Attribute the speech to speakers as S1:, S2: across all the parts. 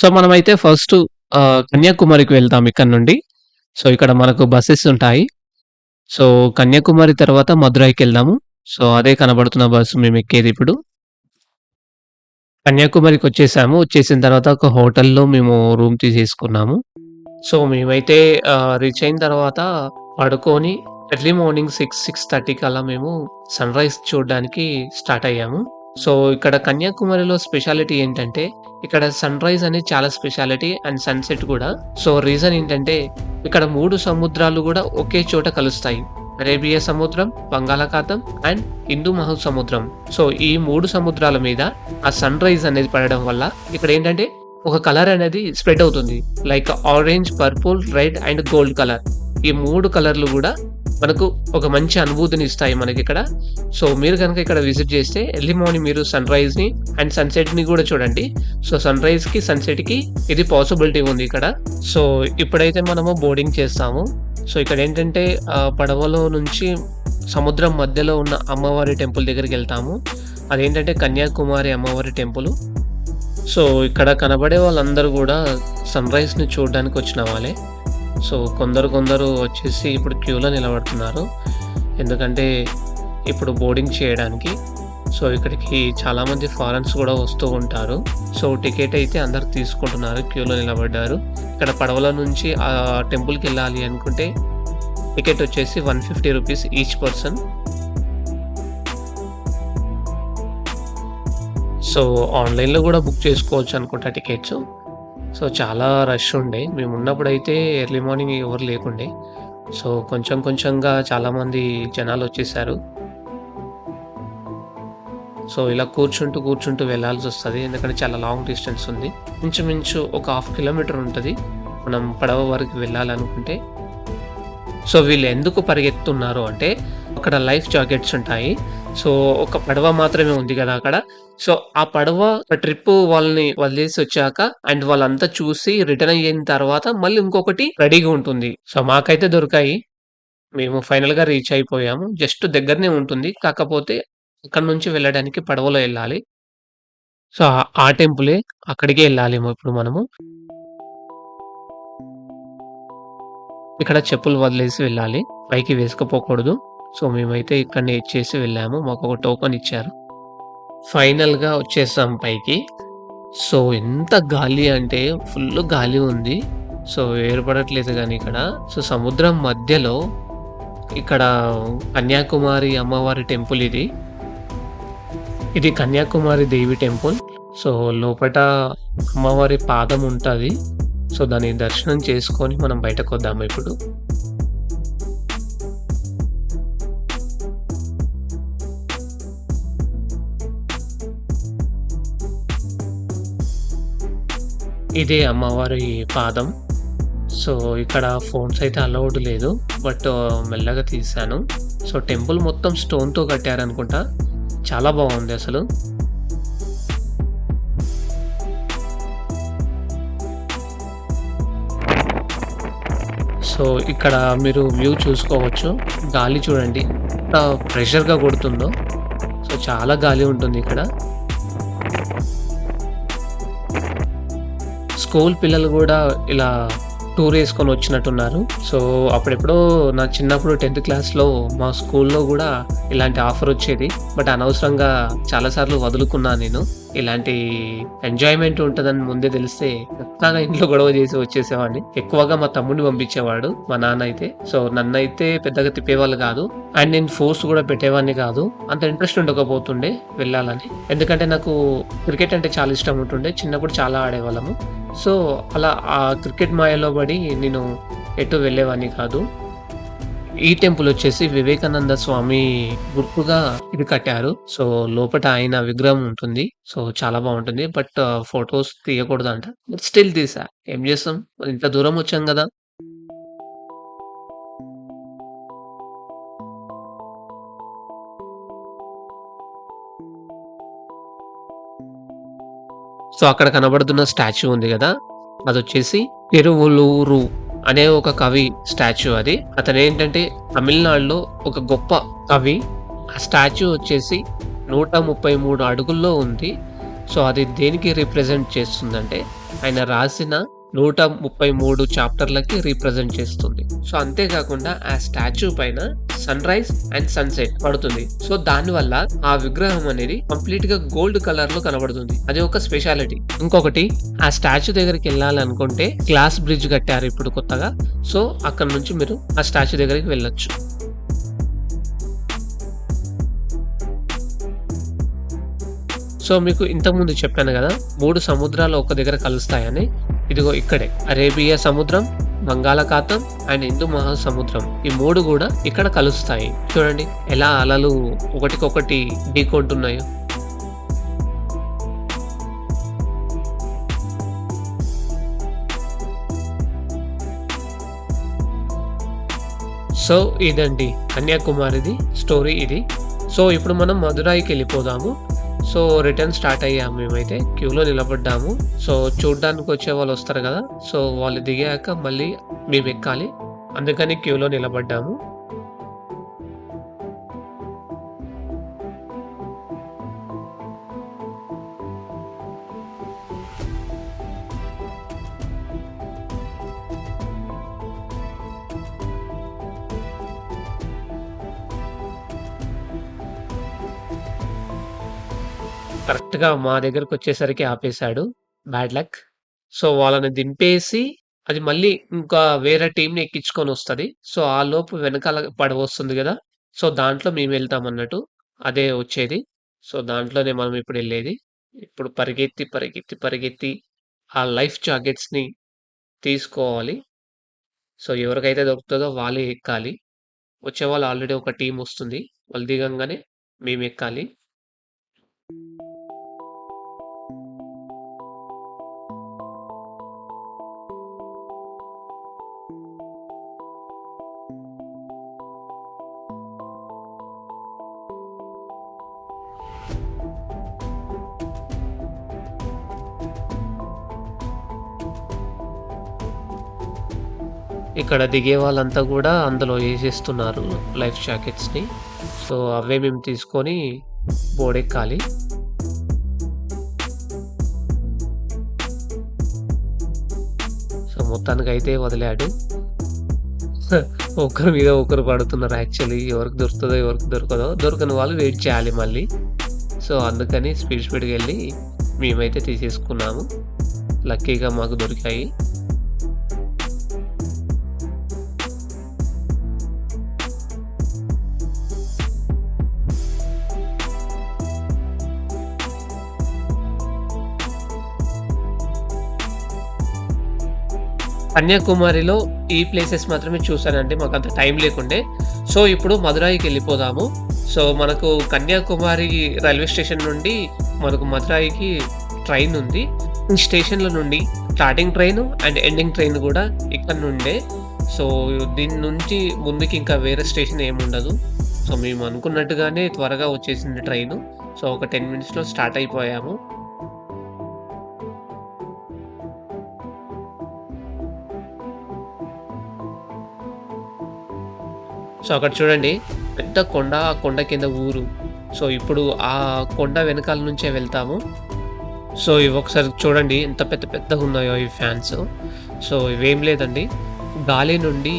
S1: So, మనమైతే first కన్యాకుమారికి వెళ్తాం ఇక్కడి నుండి. సో, ఇక్కడ మనకు బసెస్ ఉంటాయి. సో, కన్యాకుమారి తర్వాత మదురైకెళ్దాము. సో, అదే కనబడుతున్న బస్సు మేమెక్కేదిప్పుడు. కన్యాకుమారికొచ్చేసాము. వచ్చేసిన తర్వాత ఒక హోటల్‌లో మేము రూమ్ తీసేసుకున్నాము. సో, మేమైతే రీచ్ అయిన తర్వాత పడుకొని ఎర్లీ మార్నింగ్ 6:30 కల్లా మేము సన్‌రైజ్ చూడడానికి స్టార్ట్ అయ్యాము. సో, ఇక్కడ కన్యాకుమారిలో స్పెషాలిటీ ఏంటంటే, ఇక్కడ సన్‌రైజ్ అనేది చాలా స్పెషాలిటీ అండ్ సన్‌సెట్ కూడా. సో, రీజన్ ఏంటంటే, ఇక్కడ 3 సముద్రాలు గూడా ఒకే చోట కలుస్తాయి. అరేబియా సముద్రం, బంగాళాఖాతం అండ్ హిందూ మహాసముద్రం. సో, ఈ 3 సముద్రాల మీద ఆ సన్‌రైజ్ అనేది పడడం వల్ల ఇక్కడేంటంటే ఒక కలర్ అనేది స్ప్రెడ్ అవుతుంది. Like orange, purple, red and gold colour. ఈ 3 కలర్‌లు గూడా మనకు ఒక మంచి అనుభూతినిస్తాయి మనకిక్కడ. సో, మీరు గనక ఇక్కడ విజిట్ చేస్తే ఎర్లీ మార్నింగ్ మీరు సన్‌రైజ్‌ని అండ్ సన్‌సెట్‌ని గూడా చూడండి. సో, సన్‌రైజ్‌కి, సన్‌సెట్‌కి ఇది పాసిబిలిటీ ఉంది ఇక్కడ. సో, ఇప్పుడైతే మనము బోర్డింగ్ చేస్తాము. సో, ఇక్కడేంటంటే పడవలో నుంచి సముద్రం మధ్యలో ఉన్న అమ్మవారి టెంపుల్ దగ్గరికెళ్తాము. అదేంటంటే కన్యాకుమారి అమ్మవారి టెంపులు. సో, ఇక్కడ కనబడే వాళ్ళందరూ గూడా సన్‌రైజ్‌ని చూడ్డానికొచ్చిన వాళ్ళే. సో, కొందరు వచ్చేసి ఇప్పుడు క్యూలో నిలబడుతున్నారు. ఎందుకంటే, ఇప్పుడు బోర్డింగ్ చేయడానికి. సో, ఇక్కడికి చాలామంది ఫారెన్స్ గూడా వస్తూ ఉంటారు. సో, టికెట్ అయితే అందరూ తీసుకుంటున్నారు. క్యూలో నిలబడ్డారు. ఇక్కడ పడవల నుంచి టెంపుల్‌కెళ్ళాలి అనుకుంటే టికెట్ వచ్చేసి రూ. 150 ఈచ్ పర్సన్. సో, ఆన్‌లైన్‌లో గూడా బుక్ చేసుకోవచ్చనుకుంటా టికెట్సు. సో, చాలా రష్ ఉండే. మేమున్నప్పుడైతే ఎర్లీ మార్నింగ్ ఎవరు లేకుండే. సో, కొంచెం కొంచెంగా చాలామంది జనాలొచ్చేసారు. సో, ఇలా కూర్చుంటూ వెళ్ళాల్సొస్తది. ఎందుకంటే చాలా లాంగ్ డిస్టెన్స్ ఉంది. ఇంచుమించు ఒక హాఫ్ కిలోమీటర్ ఉంటది. మనం పడవ వరకు వెళ్ళాలనుకుంటే. సో, వీళ్ళెందుకు పరిగెత్తుతున్నారు అంటే, అక్కడ లైఫ్ జాకెట్స్ ఉంటాయి. సో, ఒక పడవ మాత్రమే ఉంది గదా అక్కడ. సో, ఆ పడవ ట్రిప్పు వాళ్ళని వదిలేసొచ్చాక అండ్ వాళ్ళంతా చూసి రిటర్న్ అయిన తర్వాత మళ్ళీ ఇంకొకటి రెడీగా ఉంటుంది. సో, మాకైతే దొరికాయి. మేము ఫైనల్‌గా రీచ్ అయిపోయాము. జస్ట్ దగ్గరనే ఉంటుంది. కాకపోతే అక్కడి నుంచి వెళ్ళడానికి పడవలో ఎళ్ళాలి. సో, ఆ టెంపులే. అక్కడికే ఎళ్ళాలేమో ఇప్పుడు మనము. ఇక్కడ చెప్పులు వదిలేసి వెళ్ళాలి. పైకి వేసుకపోకూడదు. సో, మేమైతే ఇక్కడనే ఇచ్చేసి వెళ్ళాము. మాకొక టోకెన్ ఇచ్చారు. ఫైనల్‌గా వచ్చేసాం పైకి. సో, ఎంత గాలి అంటే ఫుల్లు గాలి ఉంది. సో, ఏర్పడట్లేదు గానీ ఇక్కడ. సో, సముద్రం మధ్యలో ఇక్కడ కన్యాకుమారి అమ్మవారి టెంపుల్ ఇది. ఇది కన్యాకుమారి దేవి టెంపుల్. సో, లోపట అమ్మవారి పాదం ఉంటది. సో, దాని దర్శనం చేసుకొని మనం బయటకొద్దాము ఇప్పుడు. ఇదే అమ్మవారి పాదం. సో, ఇక్కడ ఫోన్స్ అయితే అలౌడ్ లేదు. బట్ మెల్లగా తీశాను. సో, టెంపుల్ మొత్తం స్టోన్‌తో కట్టారనుకుంటా. చాలా బావుంది అసలు. సో, ఇక్కడ మీరు వ్యూ చూసుకోవచ్చు. గాలి చూడండి ఎంత ప్రెషర్‌గా కొడుతుందో. సో, చాలా గాలి ఉంటుంది ఇక్కడ. స్కూల్ పిల్లలు గూడా ఇలా టూరేసుకొని వచ్చినట్టున్నారు. సో, అప్పుడెప్పుడో నా చిన్నప్పుడు 10థ్ క్లాస్‌లో మా స్కూల్‌లో గూడా ఇలాంటి ఆఫరొచ్చేది. బట్ అనవసరంగా చాలా సార్లు వదులుకున్నా నేను. ఇలాంటి ఎంజాయ్‌మెంట్ ఉంటదని ముందే తెలిస్తే పక్కాగా ఇంట్లో గొడవ చేసి వచ్చేసేవాడిని. ఎక్కువగా మా తమ్ముడిని పంపించేవాడు మా నాన్న అయితే. సో, నన్నైతే పెద్దగా తిప్పేవాళ్ళు గాదు. అండ్ నేను ఫోర్స్ గూడా పెట్టేవాడిని గాదు. అంత ఇంట్రెస్ట్ ఉండకపోతుండే వెళ్ళాలని. ఎందుకంటే నాకు క్రికెట్ అంటే చాలా ఇష్టం ఉంటుండే. చిన్నప్పుడు చాలా ఆడేవాళ్ళము. సో, అలా ఆ క్రికెట్ మాయలో పడి నేను ఎటు వెళ్ళేవాడిని కాదు. ఈ టెంపుల్ వచ్చేసి వివేకానంద స్వామి గుర్తుగా ఇది కట్టారు. సో, లోపట ఆయన విగ్రహం ఉంటుంది. సో, చాలా బావుంటుంది. బట్ ఫోటోస్ తీయకూడదంట. బట్ స్టిల్ తీసా. ఏం చేస్తాం? ఇంత దూరం వచ్చాం గదా! సో, అక్కడ కనబడుతున్న స్టాచ్యూ ఉంది గదా! అదొచ్చేసి తిరువులూరు అనే ఒక కవి స్టాచ్యూ అది. అతనేంటంటే తమిళనాడులో ఒక గొప్ప కవి. ఆ స్టాచ్యూ వచ్చేసి 133 అడుగుల్లో ఉంది. సో, అది దేనికి రిప్రజెంట్ చేస్తుందంటే, ఆయన రాసిన 133 చాప్టర్‌లకి రిప్రజెంట్ చేస్తుంది. సో, అంతే కాకుండా ఆ స్టాచ్యూ పైన సన్‌రైజ్ అండ్ సన్‌సెట్ పడుతుంది. సో, దానివల్ల ఆ విగ్రహం అనేది కంప్లీట్‌గా గోల్డ్ కలర్‌లో కనబడుతుంది. అది ఒక స్పెషాలిటీ. ఇంకొకటి, ఆ స్టాచ్యూ దగ్గరికెళ్ళాలనుకుంటే గ్లాస్ బ్రిడ్జ్ కట్టారు ఇప్పుడు కొత్తగా. సో, అక్కడి నుంచి మీరు ఆ స్టాచ్యూ దగ్గరికి వెళ్ళొచ్చు. సో, మీకు ఇంతకుముందు చెప్పాను గదా! 3 సముద్రాలు ఒక దగ్గర కలుస్తాయని. ఇదిగో ఇక్కడే. అరేబియా సముద్రం, బంగాళాఖాతం అండ్ హిందూ మహాసముద్రం. ఈ 3 గూడా ఇక్కడ కలుస్తాయి. చూడండి ఎలా అలలు ఒకటికొకటి ఢీకొంటున్నాయో. సో, ఇదండి కన్యాకుమారిది స్టోరీ ఇది. సో, ఇప్పుడు మనం మదురాయికెళ్ళిపోదాము. సో, రిటర్న్ స్టార్ట్ అయ్యాము మేమైతే. క్యూలో నిలబడ్డాము. సో, చూడ్డానికొచ్చే వాళ్ళొస్తారు గదా! సో, వాళ్ళు దిగాక మళ్ళీ మేమెక్కాలి. అందుకని క్యూలో నిలబడ్డాము. కరెక్ట్‌గా మా దగ్గరకొచ్చేసరికి ఆపేసాడు. Bad luck. సో, వాళ్ళని దింపేసి అది మళ్ళీ ఇంకా వేరే టీమ్‌ని ఎక్కించుకొనొస్తది. సో, ఆలోపు వెనకాల పడవొస్తుంది గదా! సో, దాంట్లో మేమెళ్తామన్నట్టు. అదే వచ్చేది. సో, దాంట్లోనే మనం ఇప్పుడెళ్ళేది. ఇప్పుడు పరిగెత్తి, పరిగెత్తి, పరిగెత్తి ఆ లైఫ్ జాకెట్స్‌ని తీసుకోవాలి. సో, ఎవరికైతే దొరుకుతదో వాళ్ళే ఎక్కాలి. వచ్చేవాళ్ళు ఆల్రెడీ ఒక టీమొస్తుంది. వాళ్ళు దిగంగానే మేమెక్కాలి. ఇక్కడ దిగే వాళ్ళంతా గూడా అందులో ఏసేస్తున్నారు లైఫ్ జాకెట్స్‌ని. సో, అవే మేము తీసుకొని బోర్డెక్కాలి. సో, మొత్తానికైతే వదిలాడు. ఒకరి మీద ఒకరు పడుతున్నారు యాక్చువల్లీ. ఎవరికి దొరుకుతదో, ఎవరికి దొరకదో. దొరకని వాళ్ళు వెయిట్ చేయాలి మళ్ళీ. సో, అందుకని స్పీడ్‌గా ఎళ్లి మేమైతే తీసేసుకున్నాము. లక్కీగా మాకు దొరికాయి. కన్యాకుమారిలో ఈ ప్లేసెస్ మాత్రమే చూసానండి. మాకంత టైం లేకుండే. సో, ఇప్పుడు మదురాయికెళ్ళిపోదాము. సో, మనకు కన్యాకుమారి రైల్వే స్టేషన్ నుండి మనకు మదురాయికి ట్రైనుంది. ఈ స్టేషన్‌ల నుండి starting train and ending train గూడా ఇక్కడి నుండే. సో, దీని నుంచి ముందుకి ఇంకా వేరే స్టేషన్ ఏముండదు. సో, మేము అనుకున్నట్టుగానే త్వరగా వచ్చేసింది ట్రైను. సో, ఒక 10 మినిట్స్‌లో స్టార్ట్ అయిపోయాము. సో, అక్కడ చూడండి పెద్ద కొండ, ఆ కొండ కింద ఊరు. సో, ఇప్పుడు ఆ కొండ వెనకాల నుంచే వెళ్తాము. సో, ఇవి ఒకసారి చూడండి ఎంత పెద్ద పెద్దగున్నాయో ఈ ఫ్యాన్స్. సో, ఇవేం లేదండి గాలి నుండి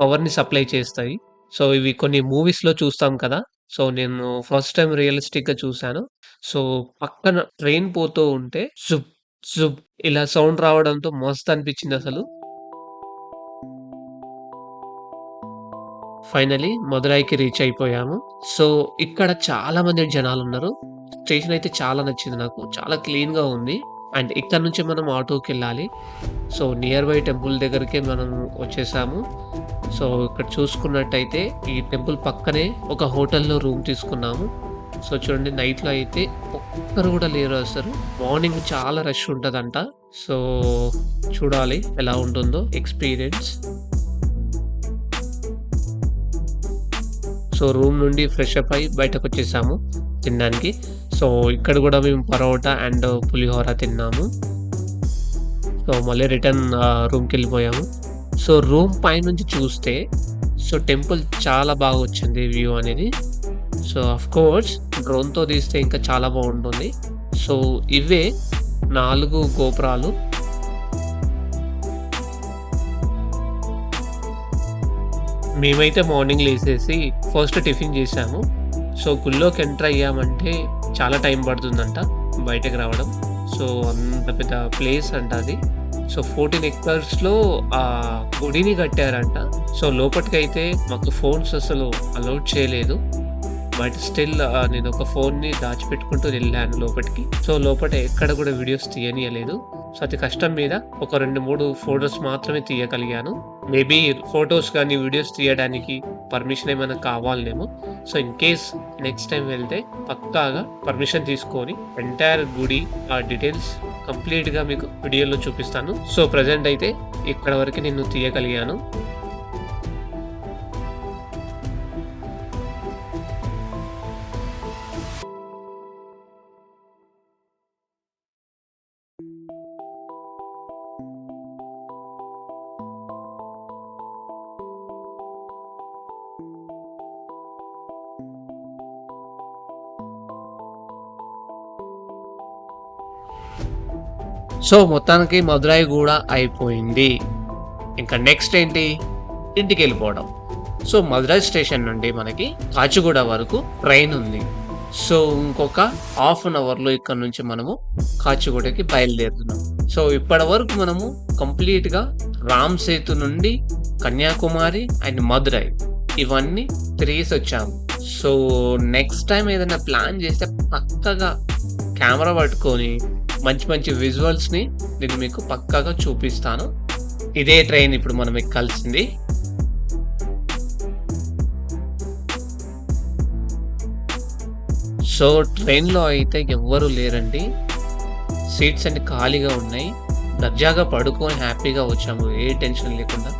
S1: పవర్‌ని సప్లై చేస్తాయి. సో, ఇవి కొన్ని మూవీస్‌లో చూస్తాం కదా! సో, నేను ఫస్ట్ టైమ్ రియలిస్టిక్‌గా చూసాను. సో, పక్కన ట్రైన్ పోతూ ఉంటే జుప్, జుప్ ఇలా సౌండ్ రావడంతో మస్తనిపించిందసలు. ఫైనల్లీ మదురైకి రీచ్ అయిపోయాము. సో, ఇక్కడ చాలా మంది జనాలున్నారు. స్టేషన్ అయితే చాలా నచ్చింది నాకు. చాలా క్లీన్‌గా ఉంది. అండ్ ఇక్కడ నుంచి మనం ఆటోకెళ్ళాలి. సో, నియర్ బై టెంపుల్ దగ్గరికే మనం వచ్చేసాము. సో, ఇక్కడ చూసుకున్నట్టయితే ఈ టెంపుల్ పక్కనే ఒక హోటల్‌లో రూమ్ తీసుకున్నాము. సో, చూడండి నైట్‌లో అయితే ఒక్కరు గూడా లేరు అసలు. మార్నింగ్ చాలా రష్ ఉంటదంట. సో, చూడాలి ఎలా ఉంటుందో ఎక్స్‌పీరియన్స్. సో, రూమ్ నుండి ఫ్రెష్ అప్ అయ్యి బయటకొచ్చేసాము తినడానికి. సో, ఇక్కడ గూడా మేము పరోటా అండ్ పులిహోర తిన్నాము. సో, మళ్ళీ రిటర్న్ రూమ్‌కెళ్ళిపోయాము. సో, రూమ్ పైనుంచి చూస్తే సో, టెంపుల్ చాలా బాగొచ్చింది వ్యూ అనేది. సో, ఆఫ్‌కోర్స్ డ్రోన్‌తో తీస్తే ఇంకా చాలా బావుంటుంది. సో, ఇవే 4 గోపురాలు. మేమైతే మార్నింగ్ లేసేసి ఫస్ట్ టిఫిన్ చేశాము. సో, గుడిలోకి ఎంటర్ అయ్యామంటే చాలా టైం పడుతుందంట బయటకి రావడం. సో, అంత పెద్ద ప్లేస్ అంట అది. సో, 14 ఎకర్స్‌లో గుడిని కట్టారంట. సో, లోపటికైతే మాకు ఫోన్స్ అసలు అలౌడ్ చేయలేదు. బట్ స్టిల్ నేనొక ఫోన్‌ని దాచిపెట్టుకుంటూ వెళ్ళాను లోపటికి. సో, లోపట ఎక్కడ కూడా వీడియోస్ తీయనీయలేదు. సో, అతి కష్టం మీద ఒక 2, 3 ఫోటోస్ మాత్రమే తీయగలిగాను. మేబీ ఫోటోస్ గానీ, వీడియోస్ తీయడానికి పర్మిషన్ ఏమైనా కావాలేమో. So, in case next time వెళ్తే పక్కాగా పర్మిషన్ తీసుకొని ఎంటైర్ గుడి డీటెయిల్స్ కంప్లీట్‌గా మీకు వీడియోలో చూపిస్తాను. సో, ప్రెజెంట్ అయితే ఇక్కడ వరకే నేను తీయగలిగాను. సో, మొత్తానికి మదురై గూడా అయిపోయింది. ఇంకా నెక్స్ట్ ఏంటి? ఇంటికెళ్ళిపోవడం. సో, మదురై స్టేషన్ నుండి మనకి కాచిగూడ వరకు ట్రైన్ ఉంది. సో, ఇంకొక హాఫ్ అన్ అవర్‌లో ఇక్కడ నుంచి మనము కాచిగూడకి బయలుదేరుతున్నాం. సో, ఇప్పటి వరకు మనము కంప్లీట్‌గా రామ్ సేతు నుండి కన్యాకుమారి అండ్ మదురై ఇవన్నీ తిరిగేసొచ్చాము. సో, నెక్స్ట్ టైమ్ ఏదైనా ప్లాన్ చేస్తే పక్కాగా కెమెరా పట్టుకొని మంచి మంచి విజువల్స్‌ని నేను మీకు పక్కాగా చూపిస్తాను. ఇదే ట్రైన్ ఇప్పుడు మనం ఎక్కాల్సింది. సో, ట్రైన్‌లో అయితే ఎవ్వరు లేరండి. సీట్స్ అన్ని ఖాళీగా ఉన్నాయి. దర్జాగా పడుకొని హ్యాపీగా వచ్చాము. ఏ టెన్షన్ లేకుండా.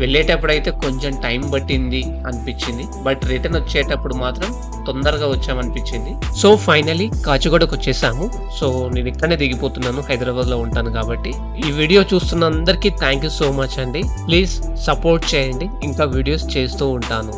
S1: వెళ్ళేటప్పుడైతే కొంచెం టైం పట్టింది అనిపిచ్చింది. బట్ రిటర్న్ వచ్చేటప్పుడు మాత్రం తొందరగా వచ్చామనిపిచ్చింది. సో, ఫైనల్లీ కాచిగూడకొచ్చేసాము. సో, నేను ఇక్కడనే దిగిపోతున్నాను. హైదరాబాద్‌లో ఉంటాను కాబట్టి. ఈ వీడియో చూస్తున్న అందరికీ థాంక్ యూ సో మచ్ అండి. ప్లీజ్ సపోర్ట్ చేయండి. ఇంకా వీడియోస్ చేస్తూ ఉంటాను.